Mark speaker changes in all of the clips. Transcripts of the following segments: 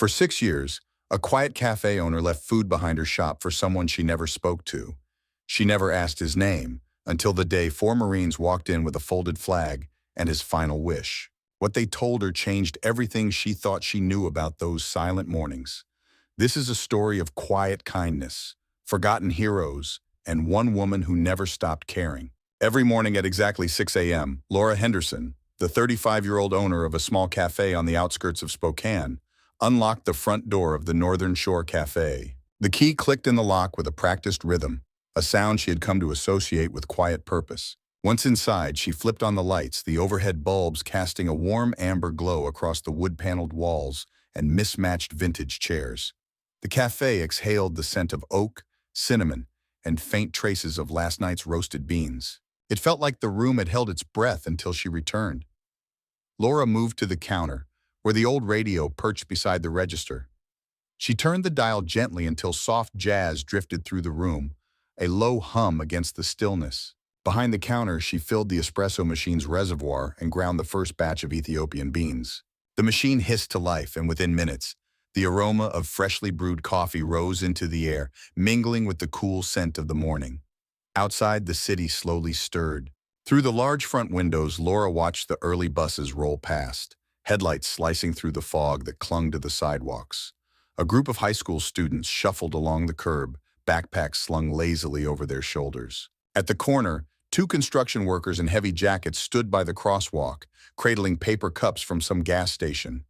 Speaker 1: For 6 years, a quiet cafe owner left food behind her shop for someone she never spoke to. She never asked his name until the day 4 Marines walked in with a folded flag and his final wish. What they told her changed everything she thought she knew about those silent mornings. This is a story of quiet kindness, forgotten heroes, and one woman who never stopped caring. Every morning at exactly 6 a.m., Laura Henderson, the 35-year-old owner of a small cafe on the outskirts of Spokane, unlocked the front door of the Northern Shore Cafe. The key clicked in the lock with a practiced rhythm, a sound she had come to associate with quiet purpose. Once inside, she flipped on the lights, the overhead bulbs casting a warm amber glow across the wood-paneled walls and mismatched vintage chairs. The cafe exhaled the scent of oak, cinnamon, and faint traces of last night's roasted beans. It felt like the room had held its breath until she returned. Laura moved to the counter, where the old radio perched beside the register. She turned the dial gently until soft jazz drifted through the room, a low hum against the stillness. Behind the counter, she filled the espresso machine's reservoir and ground the first batch of Ethiopian beans. The machine hissed to life, and within minutes, the aroma of freshly brewed coffee rose into the air, mingling with the cool scent of the morning. Outside, the city slowly stirred. Through the large front windows, Laura watched the early buses roll past, headlights slicing through the fog that clung to the sidewalks. A group of high school students shuffled along the curb, backpacks slung lazily over their shoulders. At the corner, two construction workers in heavy jackets stood by the crosswalk, cradling paper cups from some gas station.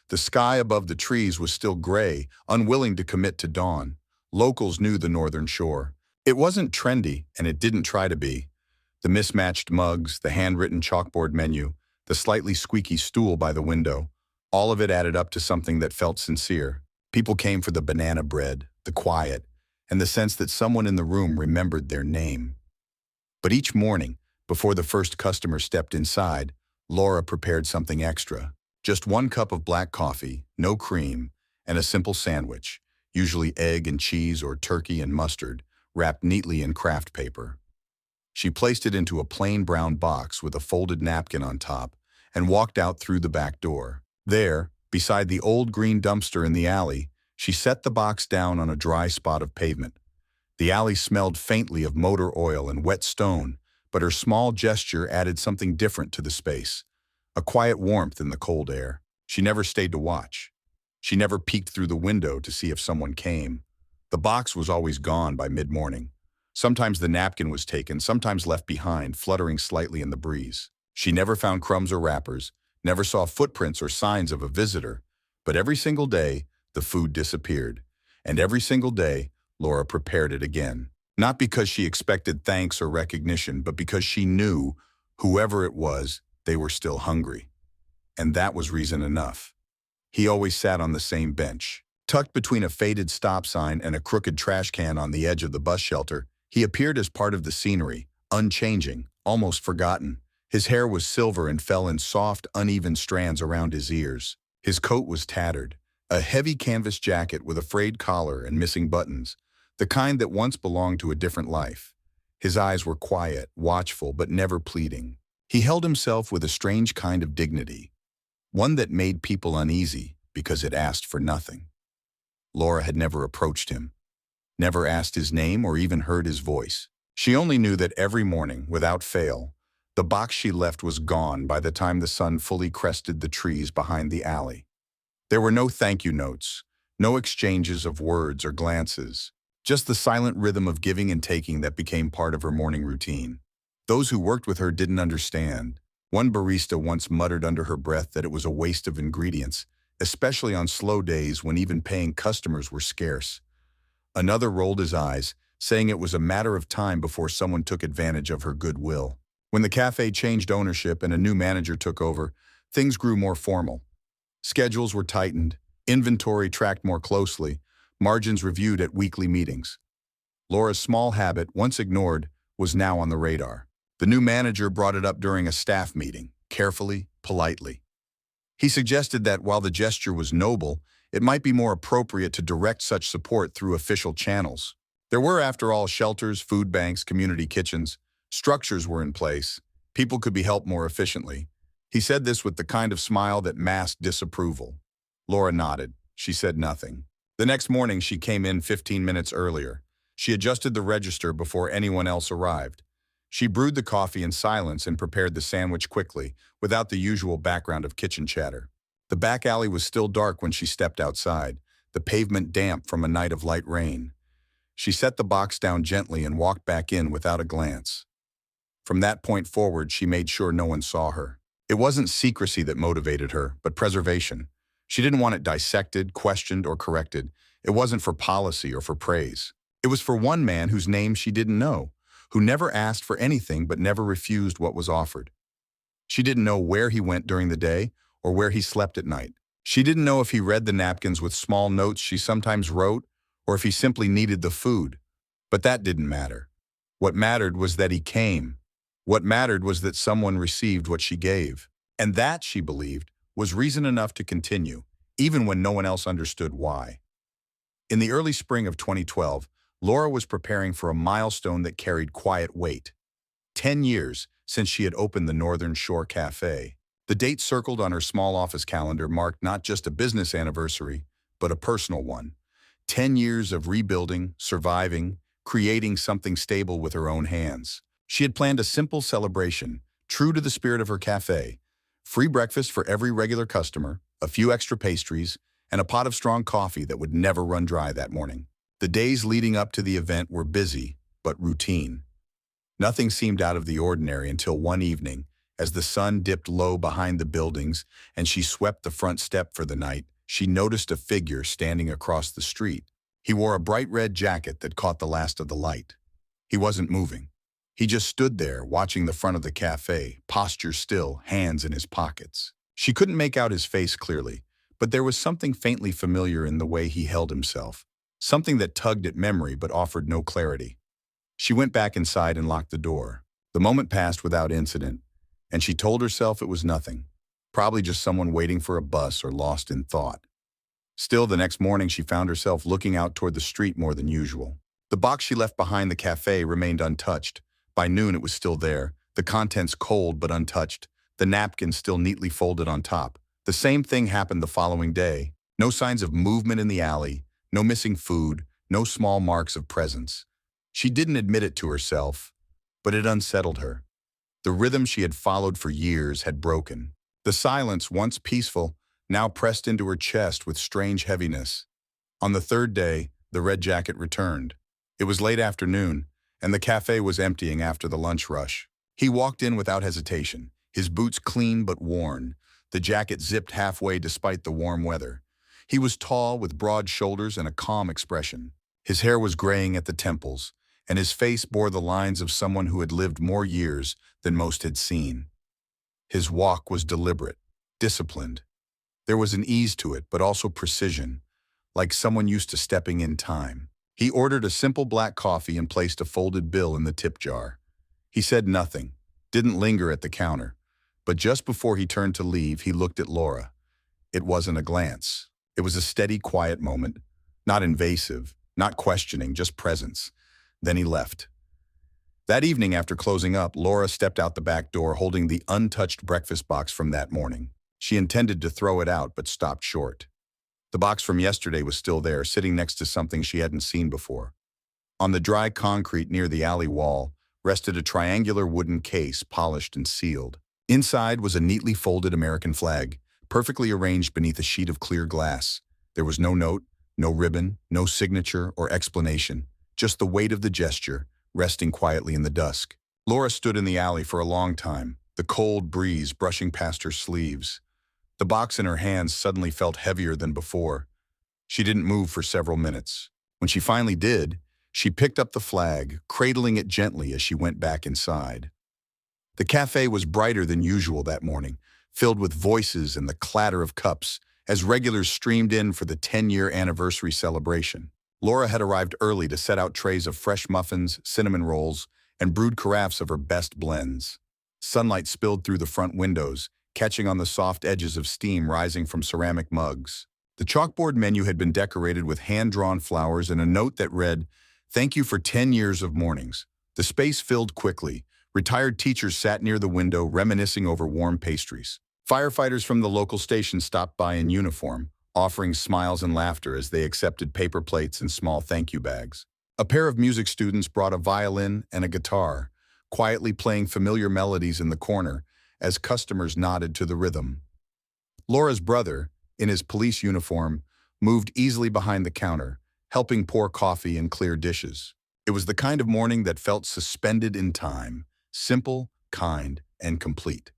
Speaker 1: The sky above the trees was still gray, unwilling to commit to dawn. Locals knew the Northern Shore. It wasn't trendy, and it didn't try to be. The mismatched mugs, the handwritten chalkboard menu, the slightly squeaky stool by the window, all of it added up to something that felt sincere. People came for the banana bread, the quiet, and the sense that someone in the room remembered their name. But each morning, before the first customer stepped inside, Laura prepared something extra. Just 1 cup of black coffee, no cream, and a simple sandwich, usually egg and cheese or turkey and mustard, wrapped neatly in craft paper. She placed it into a plain brown box with a folded napkin on top and walked out through the back door. There, beside the old green dumpster in the alley, she set the box down on a dry spot of pavement. The alley smelled faintly of motor oil and wet stone, but her small gesture added something different to the space, a quiet warmth in the cold air. She never stayed to watch. She never peeked through the window to see if someone came. The box was always gone by mid-morning. Sometimes the napkin was taken, sometimes left behind, fluttering slightly in the breeze. She never found crumbs or wrappers, never saw footprints or signs of a visitor. But every single day, the food disappeared. And every single day, Laura prepared it again. Not because she expected thanks or recognition, but because she knew, whoever it was, they were still hungry. And that was reason enough. He always sat on the same bench. Tucked between a faded stop sign and a crooked trash can on the edge of the bus shelter, he appeared as part of the scenery, unchanging, almost forgotten. His hair was silver and fell in soft, uneven strands around his ears. His coat was tattered, a heavy canvas jacket with a frayed collar and missing buttons, the kind that once belonged to a different life. His eyes were quiet, watchful, but never pleading. He held himself with a strange kind of dignity, one that made people uneasy because it asked for nothing. Laura had never approached him, never asked his name or even heard his voice. She only knew that every morning, without fail, the box she left was gone by the time the sun fully crested the trees behind the alley. There were no thank you notes, no exchanges of words or glances, just the silent rhythm of giving and taking that became part of her morning routine. Those who worked with her didn't understand. One barista once muttered under her breath that it was a waste of ingredients, especially on slow days when even paying customers were scarce. Another rolled his eyes, saying it was a matter of time before someone took advantage of her goodwill. When the cafe changed ownership and a new manager took over, things grew more formal. Schedules were tightened, inventory tracked more closely, margins reviewed at weekly meetings. Laura's small habit, once ignored, was now on the radar. The new manager brought it up during a staff meeting, carefully, politely. He suggested that while the gesture was noble, it might be more appropriate to direct such support through official channels. There were, after all, shelters, food banks, community kitchens. Structures were in place. People could be helped more efficiently. He said this with the kind of smile that masked disapproval. Laura nodded. She said nothing. The next morning, she came in 15 minutes earlier. She adjusted the register before anyone else arrived. She brewed the coffee in silence and prepared the sandwich quickly, without the usual background of kitchen chatter. The back alley was still dark when she stepped outside, the pavement damp from a night of light rain. She set the box down gently and walked back in without a glance. From that point forward, she made sure no one saw her. It wasn't secrecy that motivated her, but preservation. She didn't want it dissected, questioned, or corrected. It wasn't for policy or for praise. It was for one man whose name she didn't know, who never asked for anything but never refused what was offered. She didn't know where he went during the day or where he slept at night. She didn't know if he read the napkins with small notes she sometimes wrote or if he simply needed the food. But that didn't matter. What mattered was that he came. What mattered was that someone received what she gave. And that, she believed, was reason enough to continue, even when no one else understood why. In the early spring of 2012, Laura was preparing for a milestone that carried quiet weight. 10 years since she had opened the Northern Shore Café. The date circled on her small office calendar marked not just a business anniversary, but a personal one. 10 years of rebuilding, surviving, creating something stable with her own hands. She had planned a simple celebration, true to the spirit of her cafe. Free breakfast for every regular customer, a few extra pastries, and a pot of strong coffee that would never run dry that morning. The days leading up to the event were busy, but routine. Nothing seemed out of the ordinary until one evening, as the sun dipped low behind the buildings and she swept the front step for the night, she noticed a figure standing across the street. He wore a bright red jacket that caught the last of the light. He wasn't moving. He just stood there, watching the front of the cafe, posture still, hands in his pockets. She couldn't make out his face clearly, but there was something faintly familiar in the way he held himself, something that tugged at memory but offered no clarity. She went back inside and locked the door. The moment passed without incident, and she told herself it was nothing, probably just someone waiting for a bus or lost in thought. Still, the next morning she found herself looking out toward the street more than usual. The box she left behind the cafe remained untouched. By noon it was still there, the contents cold but untouched, the napkin still neatly folded on top. The same thing happened the following day. No signs of movement in the alley, no missing food, no small marks of presence. She didn't admit it to herself, but it unsettled her. The rhythm she had followed for years had broken. The silence, once peaceful, now pressed into her chest with strange heaviness. On the third day, the red jacket returned. It was late afternoon, and the cafe was emptying after the lunch rush. He walked in without hesitation, his boots clean but worn, the jacket zipped halfway despite the warm weather. He was tall, with broad shoulders and a calm expression. His hair was graying at the temples, and his face bore the lines of someone who had lived more years than most had seen. His walk was deliberate, disciplined. There was an ease to it, but also precision, like someone used to stepping in time. He ordered a simple black coffee and placed a folded bill in the tip jar. He said nothing, didn't linger at the counter, but just before he turned to leave, he looked at Laura. It wasn't a glance. It was a steady, quiet moment, not invasive, not questioning, just presence. Then he left. That evening, after closing up, Laura stepped out the back door holding the untouched breakfast box from that morning. She intended to throw it out, but stopped short. The box from yesterday was still there, sitting next to something she hadn't seen before. On the dry concrete near the alley wall rested a triangular wooden case, polished and sealed. Inside was a neatly folded American flag, perfectly arranged beneath a sheet of clear glass. There was no note, no ribbon, no signature or explanation, just the weight of the gesture, resting quietly in the dusk. Laura stood in the alley for a long time, the cold breeze brushing past her sleeves. The box in her hands suddenly felt heavier than before. She didn't move for several minutes. When she finally did, she picked up the flag, cradling it gently as she went back inside. The cafe was brighter than usual that morning, filled with voices and the clatter of cups, as regulars streamed in for the 10-year anniversary celebration. Laura had arrived early to set out trays of fresh muffins, cinnamon rolls, and brewed carafes of her best blends. Sunlight spilled through the front windows, catching on the soft edges of steam rising from ceramic mugs. The chalkboard menu had been decorated with hand-drawn flowers and a note that read, "Thank you for 10 years of mornings." The space filled quickly. Retired teachers sat near the window, reminiscing over warm pastries. Firefighters from the local station stopped by in uniform, offering smiles and laughter as they accepted paper plates and small thank you bags. A pair of music students brought a violin and a guitar, quietly playing familiar melodies in the corner as customers nodded to the rhythm. Laura's brother, in his police uniform, moved easily behind the counter, helping pour coffee and clear dishes. It was the kind of morning that felt suspended in time, simple, kind, and complete.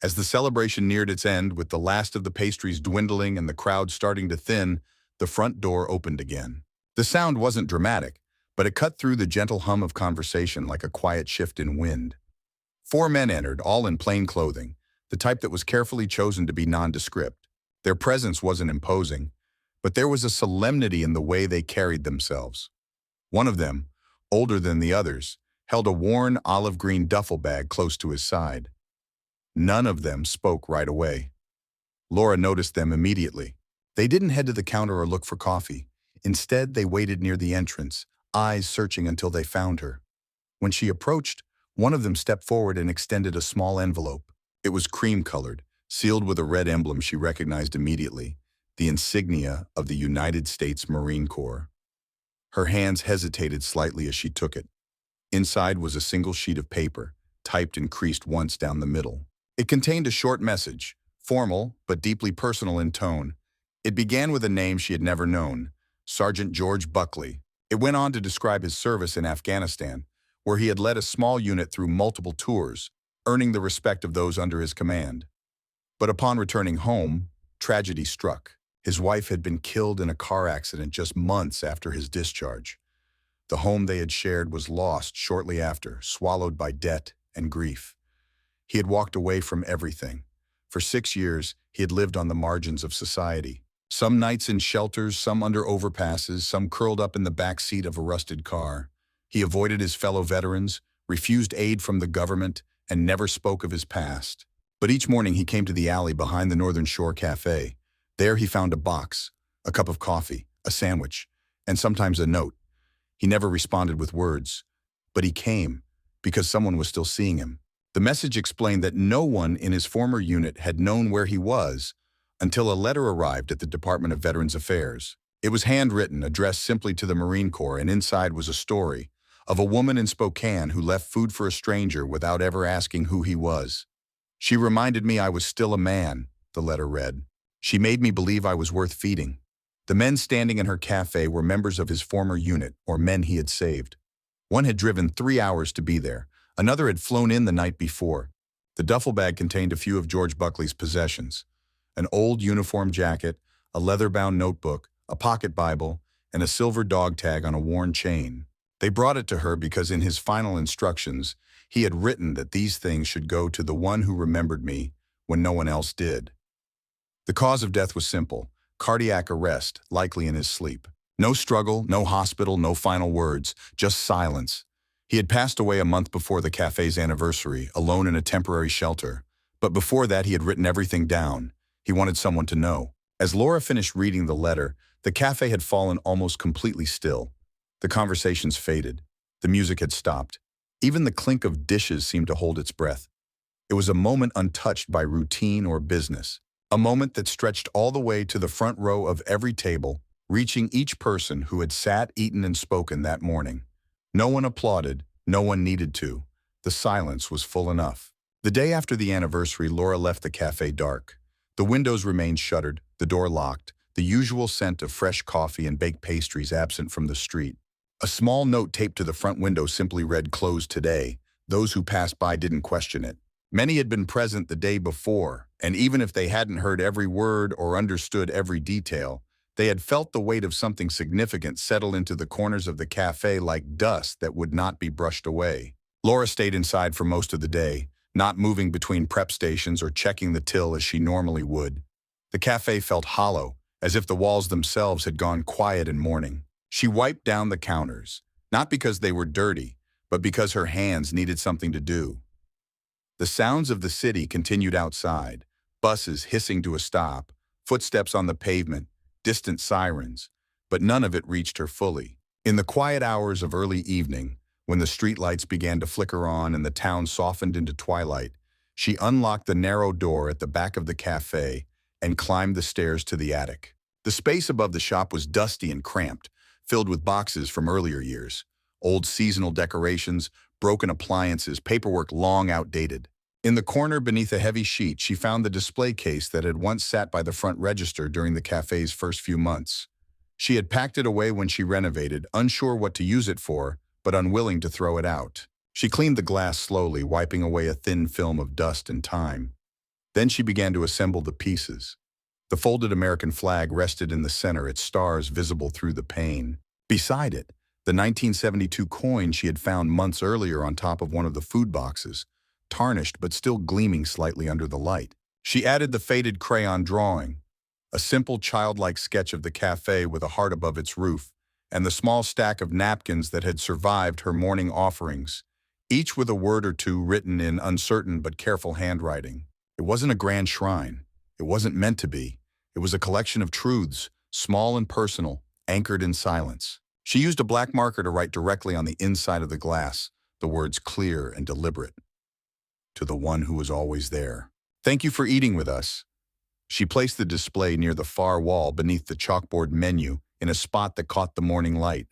Speaker 1: As the celebration neared its end, with the last of the pastries dwindling and the crowd starting to thin, the front door opened again. The sound wasn't dramatic, but it cut through the gentle hum of conversation like a quiet shift in wind. 4 men entered, all in plain clothing, the type that was carefully chosen to be nondescript. Their presence wasn't imposing, but there was a solemnity in the way they carried themselves. One of them, older than the others, held a worn olive-green duffel bag close to his side. None of them spoke right away. Laura noticed them immediately. They didn't head to the counter or look for coffee. Instead, they waited near the entrance, eyes searching until they found her. When she approached, one of them stepped forward and extended a small envelope. It was cream-colored, sealed with a red emblem she recognized immediately, the insignia of the United States Marine Corps. Her hands hesitated slightly as she took it. Inside was a single sheet of paper, typed and creased once down the middle. It contained a short message, formal but deeply personal in tone. It began with a name she had never known, Sergeant George Buckley. It went on to describe his service in Afghanistan, where he had led a small unit through multiple tours, earning the respect of those under his command. But upon returning home, tragedy struck. His wife had been killed in a car accident just months after his discharge. The home they had shared was lost shortly after, swallowed by debt and grief. He had walked away from everything. For 6 years, he had lived on the margins of society. Some nights in shelters, some under overpasses, some curled up in the back seat of a rusted car. He avoided his fellow veterans, refused aid from the government, and never spoke of his past. But each morning he came to the alley behind the Northern Shore Café. There he found a box, a cup of coffee, a sandwich, and sometimes a note. He never responded with words, but he came because someone was still seeing him. The message explained that no one in his former unit had known where he was until a letter arrived at the Department of Veterans Affairs. It was handwritten, addressed simply to the Marine Corps, and inside was a story of a woman in Spokane who left food for a stranger without ever asking who he was. "She reminded me I was still a man," the letter read. "She made me believe I was worth feeding." The men standing in her cafe were members of his former unit, or men he had saved. One had driven 3 hours to be there. Another had flown in the night before. The duffel bag contained a few of George Buckley's possessions: an old uniform jacket, a leather-bound notebook, a pocket Bible, and a silver dog tag on a worn chain. They brought it to her because in his final instructions, he had written that these things should go to the one who remembered me when no one else did. The cause of death was simple: cardiac arrest, likely in his sleep. No struggle, no hospital, no final words, just silence. He had passed away a month before the cafe's anniversary, alone in a temporary shelter. But before that, he had written everything down. He wanted someone to know. As Laura finished reading the letter, the cafe had fallen almost completely still. The conversations faded. The music had stopped. Even the clink of dishes seemed to hold its breath. It was a moment untouched by routine or business. A moment that stretched all the way to the front row of every table, reaching each person who had sat, eaten, and spoken that morning. No one applauded, no one needed to. The silence was full enough. The day after the anniversary, Laura left the cafe dark. The windows remained shuttered, the door locked, the usual scent of fresh coffee and baked pastries absent from the street. A small note taped to the front window simply read, "Closed today." Those who passed by didn't question it. Many had been present the day before, and even if they hadn't heard every word or understood every detail, they had felt the weight of something significant settle into the corners of the cafe like dust that would not be brushed away. Laura stayed inside for most of the day, not moving between prep stations or checking the till as she normally would. The cafe felt hollow, as if the walls themselves had gone quiet in mourning. She wiped down the counters, not because they were dirty, but because her hands needed something to do. The sounds of the city continued outside, buses hissing to a stop, footsteps on the pavement, distant sirens, but none of it reached her fully. In the quiet hours of early evening, when the streetlights began to flicker on and the town softened into twilight, she unlocked the narrow door at the back of the cafe and climbed the stairs to the attic. The space above the shop was dusty and cramped, filled with boxes from earlier years. Old seasonal decorations, broken appliances, paperwork long outdated. In the corner beneath a heavy sheet, she found the display case that had once sat by the front register during the cafe's first few months. She had packed it away when she renovated, unsure what to use it for, but unwilling to throw it out. She cleaned the glass slowly, wiping away a thin film of dust and time. Then she began to assemble the pieces. The folded American flag rested in the center, its stars visible through the pane. Beside it, the 1972 coin she had found months earlier on top of one of the food boxes, tarnished but still gleaming slightly under the light. She added the faded crayon drawing, a simple childlike sketch of the cafe with a heart above its roof, and the small stack of napkins that had survived her morning offerings, each with a word or two written in uncertain but careful handwriting. It wasn't a grand shrine. It wasn't meant to be. It was a collection of truths, small and personal, anchored in silence. She used a black marker to write directly on the inside of the glass, the words clear and deliberate. To the one who was always there. Thank you for eating with us. She placed the display near the far wall beneath the chalkboard menu in a spot that caught the morning light.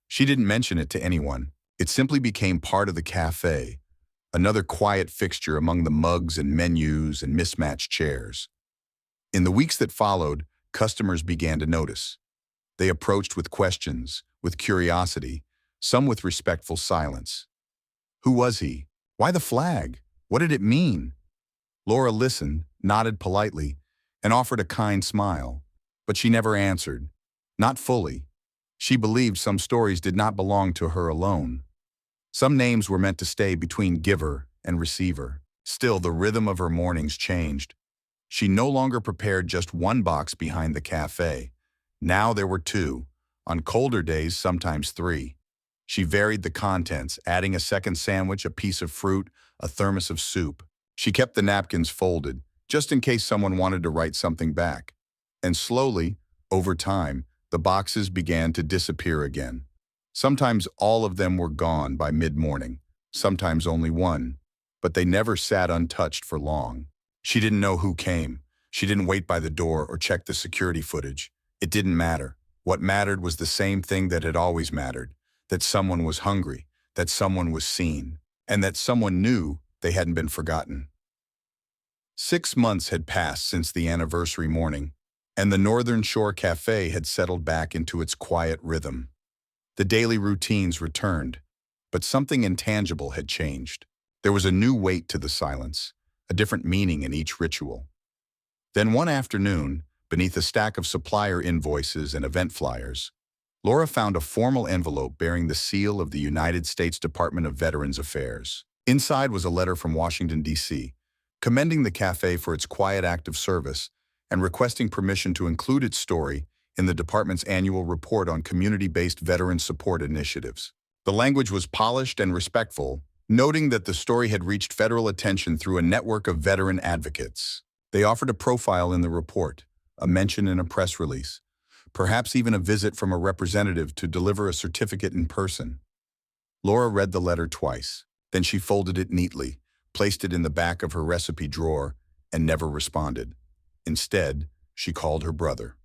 Speaker 1: She didn't mention it to anyone. It simply became part of the cafe, another quiet fixture among the mugs and menus and mismatched chairs. In the weeks that followed, customers began to notice. They approached with questions, with curiosity, some with respectful silence. Who was he? Why the flag? What did it mean? Laura listened, nodded politely, and offered a kind smile. But she never answered. Not fully. She believed some stories did not belong to her alone. Some names were meant to stay between giver and receiver. Still, the rhythm of her mornings changed. She no longer prepared just one box behind the cafe. Now there were two. On colder days, sometimes three. She varied the contents, adding a second sandwich, a piece of fruit, a thermos of soup. She kept the napkins folded, just in case someone wanted to write something back. And slowly, over time, the boxes began to disappear again. Sometimes all of them were gone by mid-morning, sometimes only one, but they never sat untouched for long. She didn't know who came. She didn't wait by the door or check the security footage. It didn't matter. What mattered was the same thing that had always mattered, that someone was hungry, that someone was seen, and that someone knew they hadn't been forgotten. 6 months had passed since the anniversary morning, and the Northern Shore Café had settled back into its quiet rhythm. The daily routines returned, but something intangible had changed. There was a new weight to the silence, a different meaning in each ritual. Then one afternoon, beneath a stack of supplier invoices and event flyers, Laura found a formal envelope bearing the seal of the United States Department of Veterans Affairs. Inside was a letter from Washington, D.C., commending the cafe for its quiet act of service and requesting permission to include its story in the department's annual report on community-based veteran support initiatives. The language was polished and respectful, noting that the story had reached federal attention through a network of veteran advocates. They offered a profile in the report, a mention in a press release, perhaps even a visit from a representative to deliver a certificate in person. Laura read the letter twice. Then she folded it neatly, placed it in the back of her recipe drawer, and never responded. Instead, she called her brother.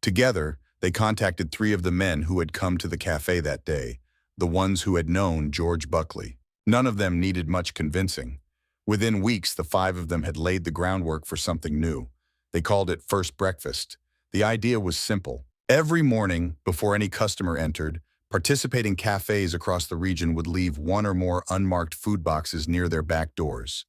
Speaker 1: Together, they contacted 3 of the men who had come to the cafe that day, the ones who had known George Buckley. None of them needed much convincing. Within weeks, the 5 of them had laid the groundwork for something new. They called it First Breakfast. The idea was simple. Every morning, before any customer entered, participating cafes across the region would leave 1 or more unmarked food boxes near their back doors.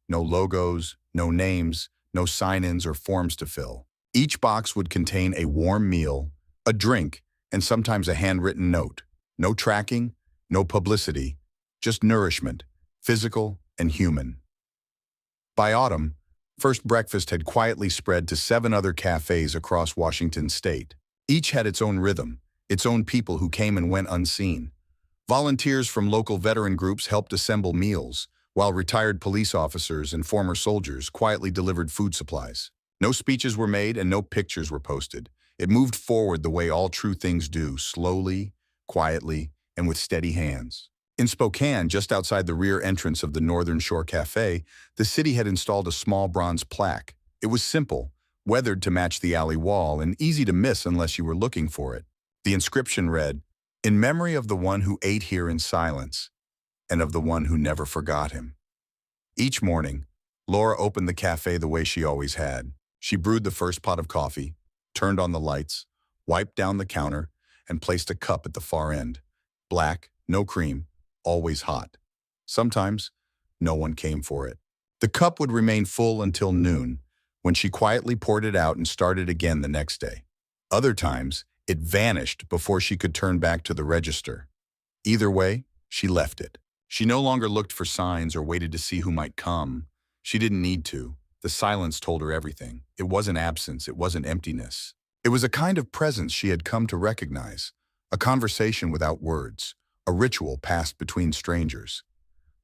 Speaker 1: No logos, no names, no sign-ins or forms to fill. Each box would contain a warm meal, a drink, and sometimes a handwritten note. No tracking, no publicity, just nourishment, physical and human. By autumn, First Breakfast had quietly spread to 7 other cafes across Washington state. Each had its own rhythm, its own people who came and went unseen. Volunteers from local veteran groups helped assemble meals, while retired police officers and former soldiers quietly delivered food supplies. No speeches were made and no pictures were posted. It moved forward the way all true things do, slowly, quietly, and with steady hands. In Spokane, just outside the rear entrance of the Northern Shore Café, the city had installed a small bronze plaque. It was simple, weathered to match the alley wall and easy to miss unless you were looking for it. The inscription read, "In memory of the one who ate here in silence, and of the one who never forgot him." Each morning, Laura opened the cafe the way she always had. She brewed the first pot of coffee, turned on the lights, wiped down the counter, and placed a cup at the far end. Black, no cream, always hot. Sometimes, no one came for it. The cup would remain full until noon, when she quietly poured it out and started again the next day. Other times, it vanished before she could turn back to the register. Either way, she left it. She no longer looked for signs or waited to see who might come. She didn't need to. The silence told her everything. It wasn't absence, it wasn't emptiness. It was a kind of presence she had come to recognize, a conversation without words, a ritual passed between strangers.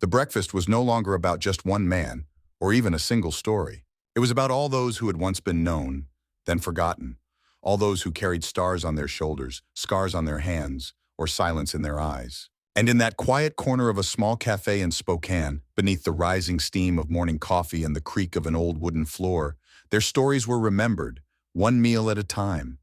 Speaker 1: The breakfast was no longer about just one man, or even a single story. It was about all those who had once been known, then forgotten, all those who carried stars on their shoulders, scars on their hands, or silence in their eyes. And in that quiet corner of a small cafe in Spokane, beneath the rising steam of morning coffee and the creak of an old wooden floor, their stories were remembered, one meal at a time.